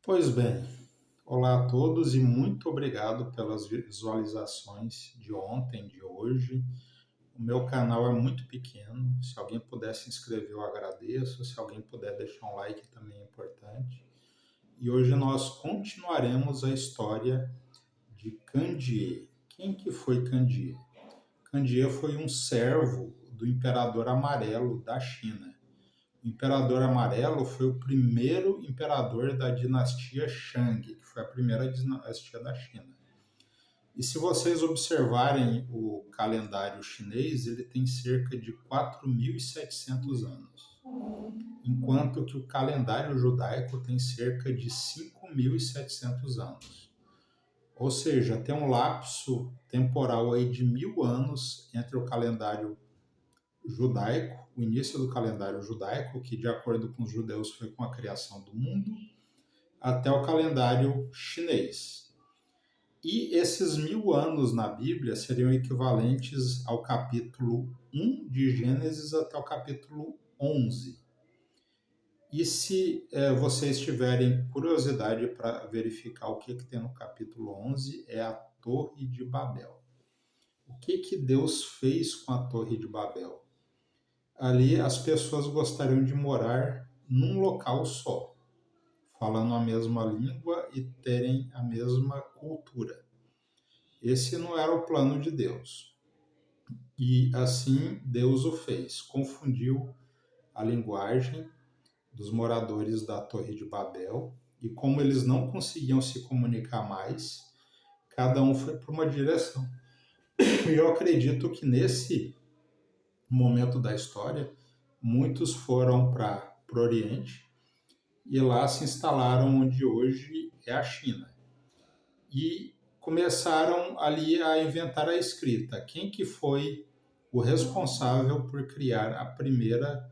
Pois bem, olá a todos e muito obrigado pelas visualizações de ontem, de hoje. O meu canal é muito pequeno, se alguém puder se inscrever eu agradeço, se alguém puder deixar um like também é importante. E hoje nós continuaremos a história de Candiê. Quem que foi Candiê? Candiê foi um servo do Imperador Amarelo da China. O Imperador Amarelo foi o primeiro imperador da dinastia Shang, que foi a primeira dinastia da China. E se vocês observarem o calendário chinês, ele tem cerca de 4.700 anos, enquanto que o calendário judaico tem cerca de 5.700 anos. Ou seja, tem um lapso temporal aí de 1.000 anos entre o calendário judaico, o início do calendário judaico, que de acordo com os judeus foi com a criação do mundo, até o calendário chinês. E esses 1.000 anos na Bíblia seriam equivalentes ao capítulo 1 de Gênesis até o capítulo 11. E se vocês tiverem curiosidade para verificar o que tem no capítulo 11, é a Torre de Babel. O que Deus fez com a Torre de Babel? Ali as pessoas gostariam de morar num local só, falando a mesma língua e terem a mesma cultura. Esse não era o plano de Deus. E assim Deus o fez. Confundiu a linguagem dos moradores da Torre de Babel e como eles não conseguiam se comunicar mais, cada um foi para uma direção. E eu acredito que nesse momento da história, muitos foram para o Oriente e lá se instalaram onde hoje é a China. E começaram ali a inventar a escrita. Quem que foi o responsável por criar a primeira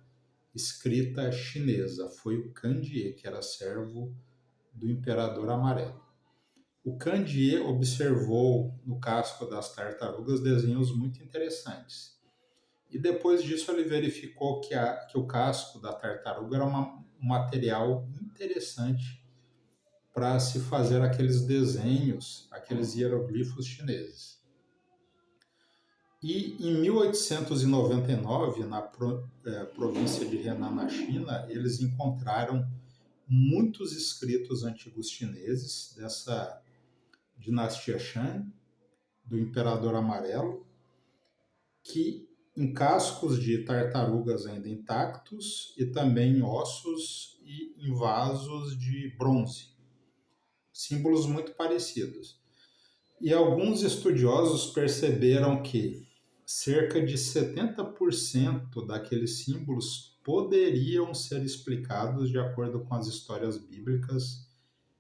escrita chinesa? Foi o Candiê, que era servo do Imperador Amarelo. O Candiê observou no casco das tartarugas desenhos muito interessantes. E depois disso ele verificou que o casco da tartaruga era um material interessante para se fazer aqueles desenhos, aqueles hieroglifos chineses. E em 1899, na província de Henan, na China, eles encontraram muitos escritos antigos chineses dessa dinastia Shang, do Imperador Amarelo, que em cascos de tartarugas ainda intactos e também em ossos e em vasos de bronze, símbolos muito parecidos. E alguns estudiosos perceberam que cerca de 70% daqueles símbolos poderiam ser explicados de acordo com as histórias bíblicas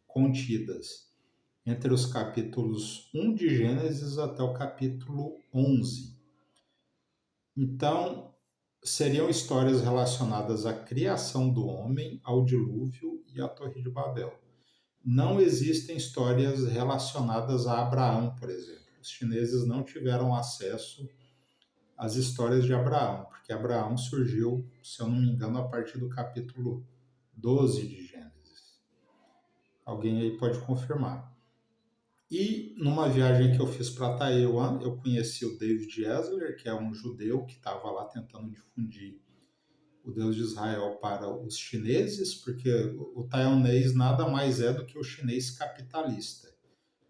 contidas entre os capítulos 1 de Gênesis até o capítulo 11. Então, seriam histórias relacionadas à criação do homem, ao dilúvio e à Torre de Babel. Não existem histórias relacionadas a Abraão, por exemplo. Os chineses não tiveram acesso às histórias de Abraão, porque Abraão surgiu, se eu não me engano, a partir do capítulo 12 de Gênesis. Alguém aí pode confirmar. E numa viagem que eu fiz para Taiwan, eu conheci o David Esler, que é um judeu que estava lá tentando difundir o Deus de Israel para os chineses, porque o taiwanês nada mais é do que o chinês capitalista.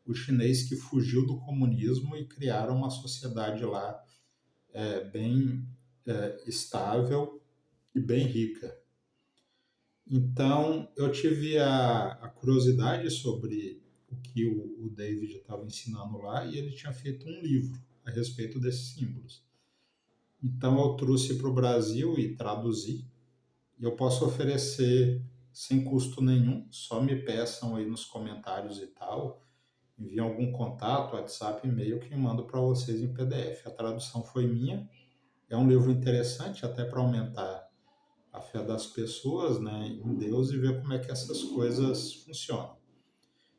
O chinês que fugiu do comunismo e criaram uma sociedade lá bem estável e bem rica. Então, eu tive a curiosidade sobre o que o David estava ensinando lá e ele tinha feito um livro a respeito desses símbolos. Então, eu trouxe para o Brasil e traduzi. E eu posso oferecer sem custo nenhum, só me peçam aí nos comentários e tal, enviem algum contato, WhatsApp, e-mail que eu mando para vocês em PDF. A tradução foi minha, é um livro interessante até para aumentar a fé das pessoas, né, em Deus e ver como é que essas coisas funcionam.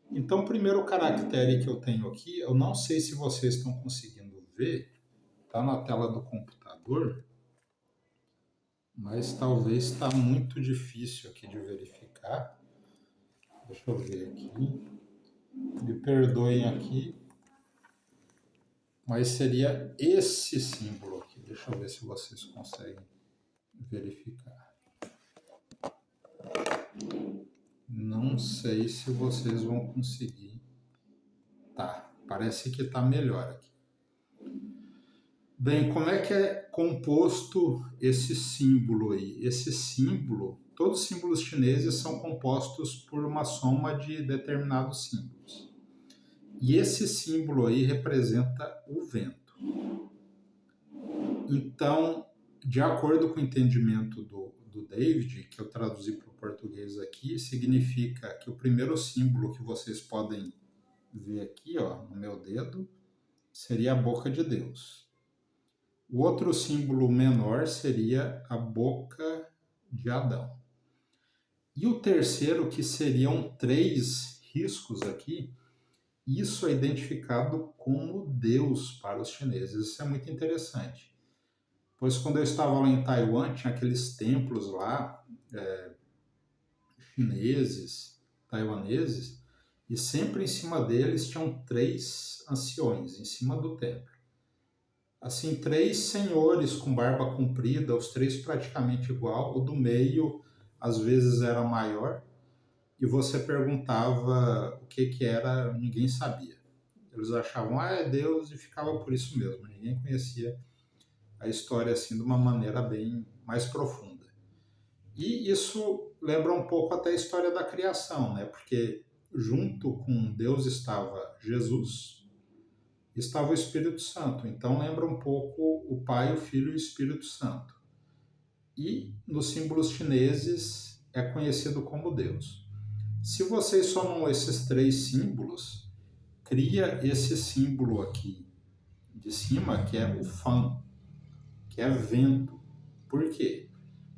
Então, o primeiro caractere que eu tenho aqui, eu não sei se vocês estão conseguindo ver, está na tela do computador, mas talvez está muito difícil aqui de verificar. Deixa eu ver aqui. Me perdoem aqui, mas seria esse símbolo aqui. Deixa eu ver se vocês conseguem verificar. Não sei se vocês vão conseguir. Tá, parece que está melhor aqui. Bem, como é que é composto esse símbolo aí? Esse símbolo, todos os símbolos chineses são compostos por uma soma de determinados símbolos. E esse símbolo aí representa o vento. Então, de acordo com o entendimento do David, que eu traduzi para o português aqui, significa que o primeiro símbolo que vocês podem ver aqui, ó, no meu dedo, seria a boca de Deus. O outro símbolo menor seria a boca de Adão. E o terceiro, que seriam 3 riscos aqui, isso é identificado como Deus para os chineses. Isso é muito interessante. Pois quando eu estava lá em Taiwan, tinha aqueles templos lá, chineses, taiwaneses, e sempre em cima deles tinham 3 anciões, em cima do templo. Assim, 3 senhores com barba comprida, os 3 praticamente igual, o do meio às vezes era maior, e você perguntava o que era, ninguém sabia. Eles achavam, é Deus, e ficava por isso mesmo, ninguém conhecia a história assim de uma maneira bem mais profunda. E isso lembra um pouco até a história da criação, né? Porque junto com Deus estava Jesus, estava o Espírito Santo. Então lembra um pouco o Pai, o Filho e o Espírito Santo. E nos símbolos chineses é conhecido como Deus. Se vocês somam esses 3 símbolos, cria esse símbolo aqui de cima, que é o Fan, que é vento. Por quê?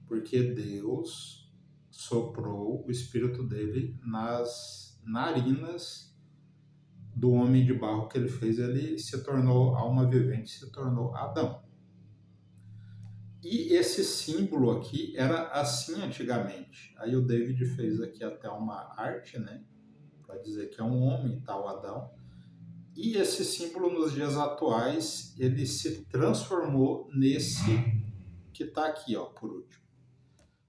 Porque Deus soprou o Espírito dele nas narinas do homem de barro que ele fez, ele se tornou alma vivente, se tornou Adão. E esse símbolo aqui era assim antigamente. Aí o David fez aqui até uma arte, né, para dizer que é um homem, tal Adão. E esse símbolo nos dias atuais, ele se transformou nesse que está aqui, ó, por último.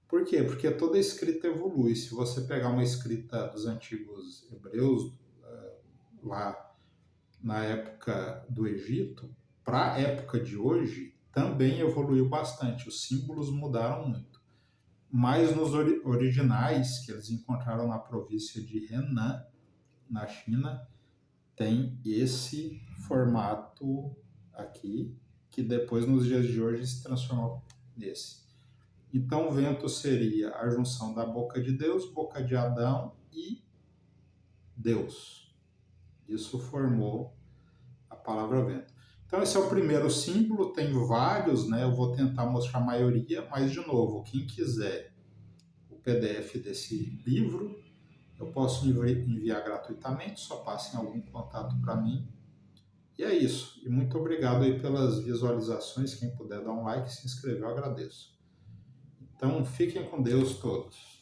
Por quê? Porque toda escrita evolui. Se você pegar uma escrita dos antigos hebreus, lá na época do Egito, para a época de hoje, também evoluiu bastante. Os símbolos mudaram muito. Mas nos originais, que eles encontraram na província de Henan, na China, tem esse formato aqui, que depois, nos dias de hoje, se transformou nesse. Então, o vento seria a junção da boca de Deus, boca de Adão e Deus. Isso formou a palavra vento. Então, esse é o primeiro símbolo, tem vários, né? Eu vou tentar mostrar a maioria, mas, de novo, quem quiser o PDF desse livro, eu posso enviar gratuitamente, só passem algum contato para mim. E é isso. E muito obrigado aí pelas visualizações. Quem puder dar um like, se inscrever, eu agradeço. Então, fiquem com Deus todos.